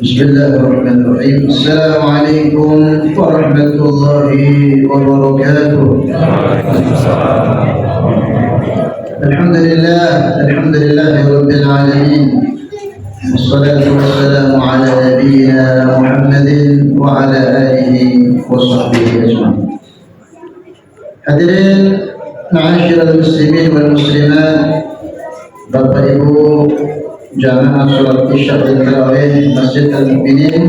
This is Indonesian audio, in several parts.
بسم الله الرحمن الرحيم. السلام عليكم ورحمة الله وبركاته. الحمد لله رب العالمين، والصلاة والسلام على نبينا محمد وعلى آله وصحبه أجمعين. Hadirin ma'asyiral muslimin wal muslimat, Bapak Ibu jamaah sholat isya dan tarawih Masjid Al-Mukminin,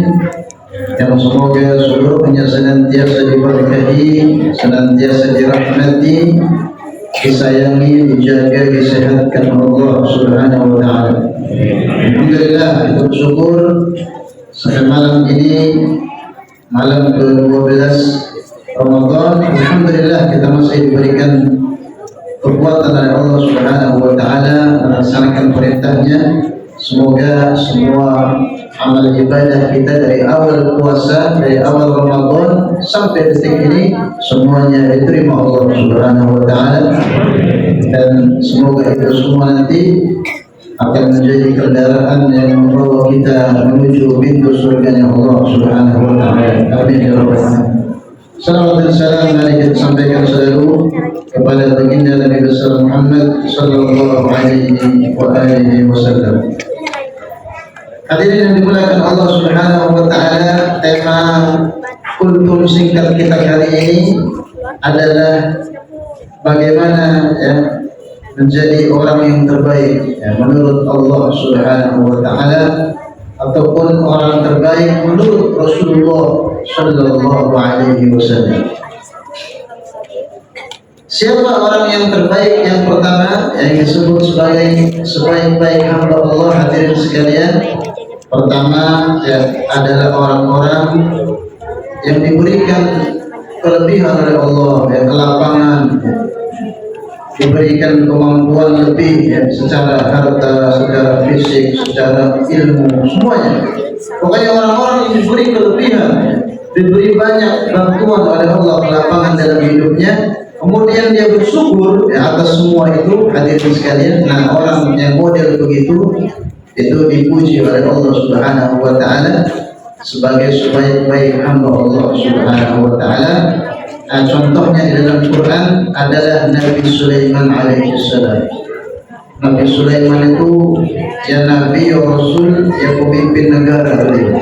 yang semoga seluruhnya senantiasa diberkahi, senantiasa dirahmati, disayangi, dijaga, disehatkan Allah Subhanahu wa taala. Alhamdulillah, kita bersyukur sampai malam ini, malam ke-12 Ramadan, alhamdulillah kita masih diberikan kekuatan oleh Allah Subhanahu wa taala melaksanakan perintahnya. Semoga semua amal ibadah kita dari awal puasa, dari awal Ramadan sampai detik ini semuanya diterima Allah Subhanahu wa taala, dan semoga itu semua nanti akan menjadi kendaraan yang membawa kita menuju pintu surganya Allah Subhanahu wa taala. Amin ya rabbal alamin. Salawat dan salam mari kita sampaikan selalu kepada baginda Nabi besar Muhammad sallallahu alaihi wa alihi wasallam. Hadirin yang dimuliakan Allah Subhanahu wa taala, tema kultum singkat kita kali ini adalah bagaimana menjadi orang yang terbaik menurut Allah Subhanahu wa taala, ataupun orang terbaik menurut Rasulullah sallallahu alaihi wasallam. Siapa orang yang terbaik? Yang pertama yang disebut sebagai sebaik-baik hamba Allah, hadirin sekalian, pertama adalah orang-orang yang diberikan kelebihan oleh Allah, kelapangan, diberikan kemampuan lebih secara harta, secara fisik, secara ilmu, semuanya. Pokoknya orang-orang yang diberi kelebihan, diberi banyak bantuan oleh Allah, kelapangan dalam hidupnya, kemudian dia bersyukur atas semua itu, hadirin sekalian. Nah, orang yang model begitu itu dipuji oleh Allah Subhanahu wa taala sebagai sebaik-baik hamba Allah Subhanahu wa taala. Nah, contohnya di dalam Quran adalah Nabi Sulaiman alaihissalam. Nabi Sulaiman itu ya Nabi, ya Rasul, ya pemimpin negara beliau.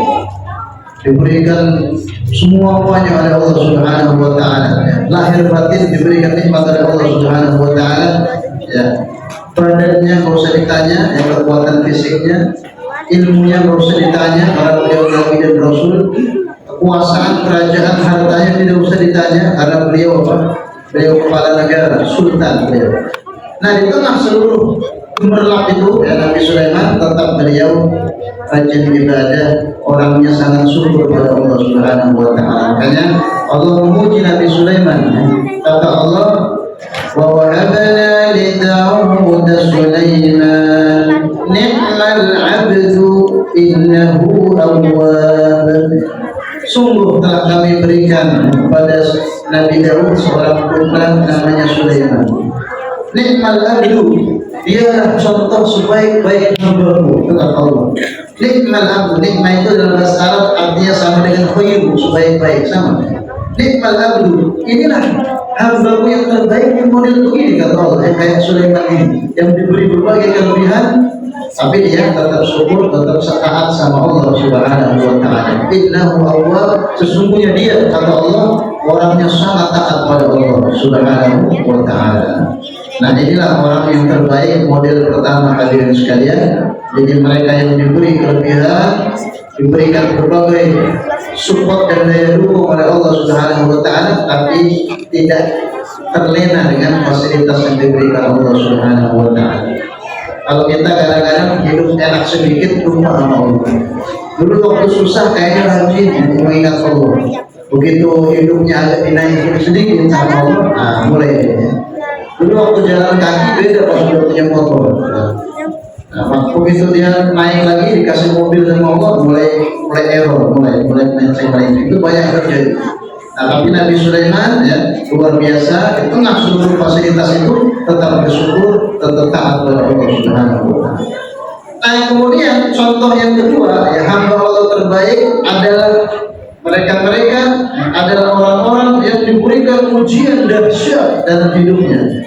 Diberikan semuanya oleh Allah Subhanahu wa taala. Lahir batin diberikan nikmat oleh Allah Subhanahu wa taala. Badannya enggak usah ditanya, kekuatan fisiknya, ilmunya enggak usah ditanya, karena beliau Nabi dan Rasul. Kekuasaan, kerajaan, hartanya tidak usah ditanya, karena beliau apa? Beliau kepala negara, sultan beliau. Nah, di tengah seluruh gemerlap itu Nabi Sulaiman tetap beliau rajin ibadah, orangnya sangat syukur pada Allah Subhanahu wa taala. Makanya Allah memuji Nabi Sulaiman. Kata Allah, wa wahabna li Daud Sulaiman ni'mal 'abdu innahu awwab. Sungguh telah kami berikan kepada Nabi Daud seorang putra namanya Sulaiman. Nikmal abdu, dialah contoh sebaik-baik hamba-Mu, kata Allah. Nikmal abdu, nikmat itu dalam bahasa Arab artinya sama dengan khairu, sebaik-baik, sama. Nikmal abdu, inilah hamba-Mu yang terbaik, yang model begini, kata Allah. Kayak Sulaiman ini, yang diberi berbagai kelebihan, tapi dia tetap syukur, tetap taat sama Allah Subhanahu wa taala. Innahu awwab, sesungguhnya dia, kata Allah, orangnya sangat taat pada Allah Subhanahu wa taala. Nah, inilah orang yang terbaik, model pertama, hadirin sekalian. Jadi mereka yang diberi kelebihan, diberikan berbagai support dan daya dukung oleh Allah Subhanahu wa taala, tapi tidak terlena dengan fasilitas yang diberikan Allah Subhanahu wa taala. Kalau kita kadang-kadang hidup enak sedikit, lupa sama Allah. Dulu waktu susah kayaknya rajin mengingat Allah. Begitu hidupnya agak dinaikin sedikit sama Allah, nah mulai. Dulu waktu jalan kaki beda pas sudah punya motor. Nah, begitu dia naik lagi dikasih mobil sama Allah, mulai error, mulai menceng-menceng. Itu banyak terjadi. Nah, tapi Nabi Sulaiman luar biasa, di tengah seluruh fasilitas itu tetap bersyukur, tetap taat kepada Allah Subhanahu wa taala. Nah kemudian contoh yang kedua ya, hamba Allah terbaik adalah mereka-mereka adalah orang-orang yang diberikan ujian dahsyat dalam hidupnya,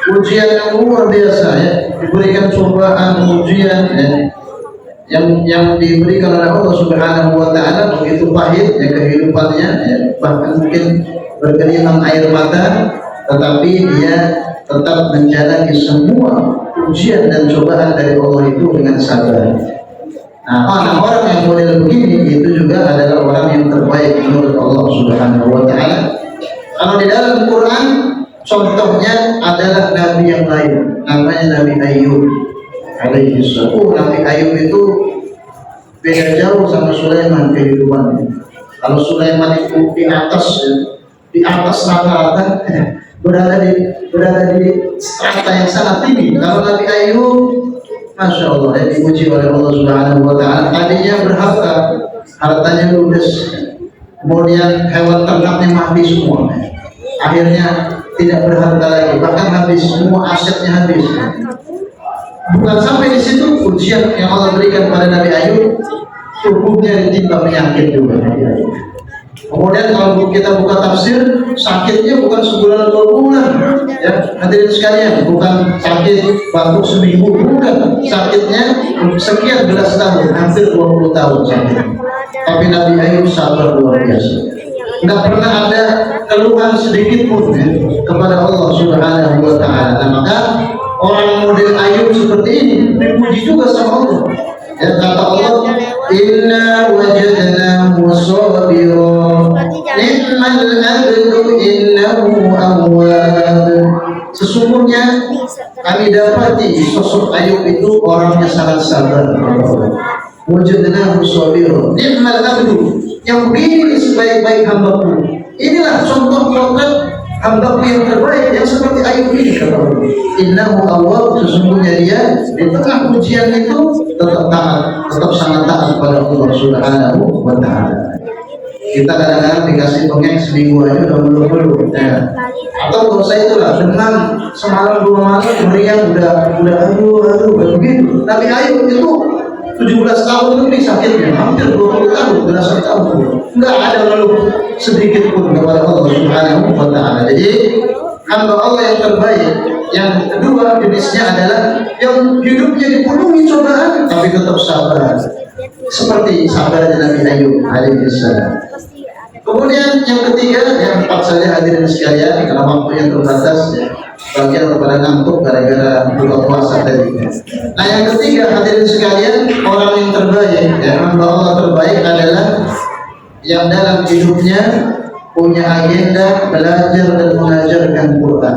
ujian yang luar biasa ya, diberikan cobaan ujian ya, yang diberikan oleh Allah Subhanahu wa taala begitu pahit ya kehidupannya ya, bahkan mungkin bergelimang air mata, tetapi dia tetap menjalani semua ujian dan cobaan dari Allah itu dengan sabar. Nah, orang yang model begini itu juga adalah orang yang terbaik menurut Allah Subhanahu wa taala. Kalau di dalam Quran contohnya adalah nabi yang lain, namanya Nabi Ayub alaihi salam. Nabi Ayub itu beda jauh sama Sulaiman kehidupannya. Kalau Sulaiman itu di atas rata-rata, berada di strata yang sangat tinggi. Kalau Nabi Ayub, masya Allah, ya, dipuji oleh Allah Subhanahu wa taala. Tadinya berharta, hartanya ludes, kemudian hewan ternaknya mati semua. Akhirnya tidak berharga lagi, bahkan habis, semua asetnya habis. Bukan sampai di situ, ujian yang Allah berikan pada Nabi Ayub, tubuhnya ditimpa penyakit juga. Kemudian kalau kita buka tafsir, sakitnya bukan sebulan 2 bulan, ya hadirin sekalian, bukan sakit batuk seminggu, bukan, sakitnya sekian belas tahun, hampir 20 tahun sakit. Tapi Nabi Ayub sabar luar biasa, nggak pernah ada keluhan sedikit pun ya, kepada Allah Subhanahu wa taala. Nah, maka orang model Ayub seperti ini dipuji juga sama Allah. Ya, kata Allah, inna wajadnahu sabira ni'mal abdu innahu awwab. Sesungguhnya kami dapati sosok Ayub itu orangnya sangat sabar. Wajadnahu sabira ni'mal abdu, yang begini sebaik-baik hambaku. Inilah contoh potret hambaku yang terbaik yang seperti Ayub ini, kata Allah. Innahu awwab, sesungguhnya dia di tengah ujian itu tetap taat, tetap sangat taat pada Allah Subhanahu wa taala. Kita kadang-kadang dikasih dongeng seminggu aja udah melulu ya. Atau kalau saya itulah demam semalam 2 malam meriang udah aduh begitu. Tapi Ayub itu 17 tahun lebih sakitnya, hampir 20 tahun, belasan tahun, enggak ada lalu sedikit pun kepada Allah Subhanahu wa taala. Jadi hamba Allah yang terbaik. Yang kedua jenisnya adalah yang hidupnya dipenuhi cobaan tapi tetap sabar, seperti sabarnya Nabi Ayub alaihi salam. Kemudian yang ketiga, yang empat saja hadirin sekalian, karena waktunya terbatas ya, bagian kepada ngantuk gara-gara buka puasa tadi. Nah yang ketiga hadirin sekalian, orang yang terbaik ya, hamba Allah terbaik adalah yang dalam hidupnya punya agenda belajar dan mengajarkan Quran.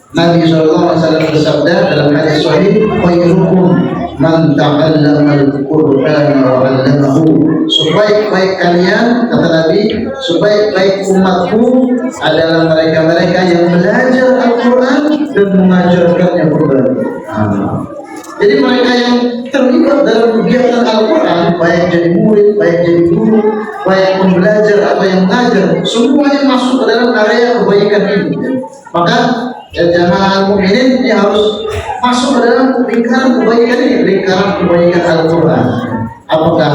Nabi SAW bersabda dalam hadis sahih, khairukum man ta'allama al-Qur'ana wa 'allamahu. Sebaik-baik kalian, kata Nabi, sebaik-baik umatku adalah mereka-mereka yang belajar Al-Qur'an dan mengajarkannya kembali. Jadi mereka yang terlibat dalam kegiatan Al-Quran, baik jadi murid, baik jadi guru, baik pembelajar atau yang mengajar, semuanya masuk ke dalam area kebaikan ini. Maka jamaah mukminin ini harus masuk ke dalam lingkaran kebaikan ini, lingkaran kebaikan Al-Quran. Apakah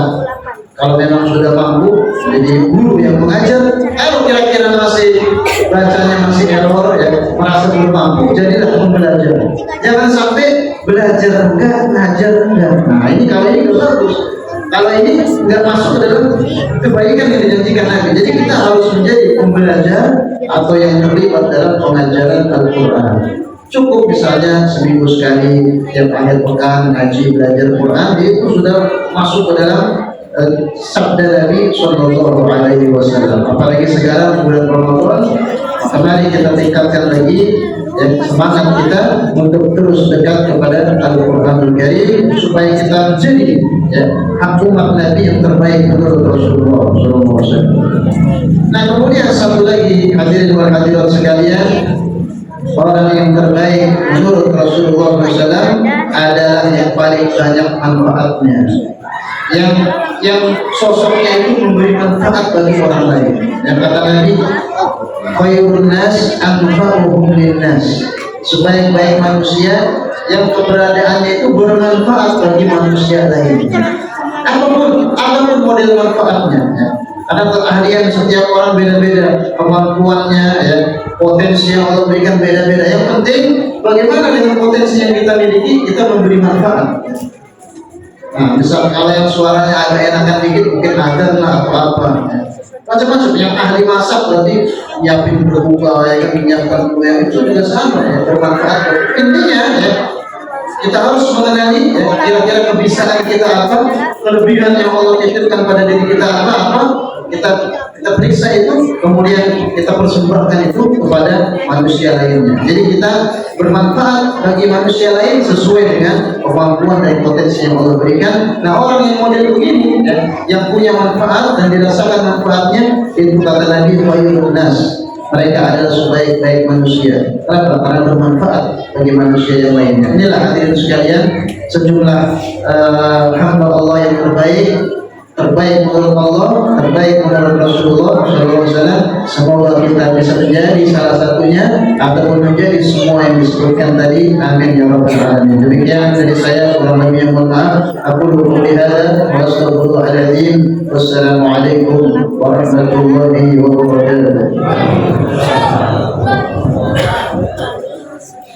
kalau memang sudah mampu jadi guru yang mengajar, kalau kira-kira masih bacanya masih error ya, merasa belum mampu, jadilah pembelajar. Jangan sampai belajar enggak, ngajar enggak. Nah ini kalau ini bagus, kalau ini enggak masuk ke dalam kebaikan yang dijanjikan Nabi. Jadi kita harus menjadi pembelajar atau yang terlibat dalam pengajaran Al-Quran. Cukup misalnya seminggu sekali, tiap akhir pekan ngaji belajar Quran, itu sudah masuk ke dalam sabda Nabi Sallallahu Alaihi Wasallam. Apalagi sekarang bulan Ramadan, maka mari kita tingkatkan lagi semangat kita untuk terus dekat kepada Al-Quranul Karim supaya kita menjadi hak umat Nabi yang terbaik menurut Rasulullah Sallallahu Alaihi Wasallam. Nah kemudian satu lagi hadirin wal hadirat sekalian, orang yang terbaik menurut Rasulullah SAW adalah yang paling banyak manfaatnya, yang sosoknya itu memberi manfaat bagi orang lain. Yang kata Nabi, khairun nas anfa'uhum linnas, sebaik-baik manusia yang keberadaannya itu bermanfaat bagi manusia lainnya. Apapun model manfaatnya. Ya. Ada keahlian setiap orang beda-beda, kemampuannya, ya, potensi yang Allah berikan beda-beda. Yang penting bagaimana dengan potensi yang kita miliki kita memberi manfaat. Nah, misal kalau yang suaranya agak enakan dikit mungkin ada lah apa-apa. Ya. Macam-macam yang ahli masak berarti nyiapin berbuka, yang menyiapkan kue itu juga sama ya, bermanfaat. Intinya ya kita harus mengenali ya, kira-kira kebiasaan kita apa, kelebihan yang Allah titipkan pada diri kita apa, kita periksa itu, kemudian kita persembahkan itu kepada manusia lainnya. Jadi kita bermanfaat bagi manusia lain sesuai dengan kemampuan dan potensi yang Allah berikan. Nah, orang yang model begini ya, yang punya manfaat dan dirasakan manfaatnya, itu kata Nabi khairun nas, mereka adalah sebaik-baik manusia. Kenapa? Karena bermanfaat bagi manusia yang lainnya. Inilah hadirin sekalian sejumlah hamba Allah yang terbaik menurut Allah, terbaik menurut Rasulullah SAW. Semoga kita bisa menjadi salah satunya ataupun menjadi semua yang disebutkan tadi. Amin ya rabbal alamin. Demikian dari saya, kurang lebihnya mohon maaf. Aku qouli hadza wa astaghfirullahaladzim. Wassalamualaikum warahmatullahi wabarakatuh.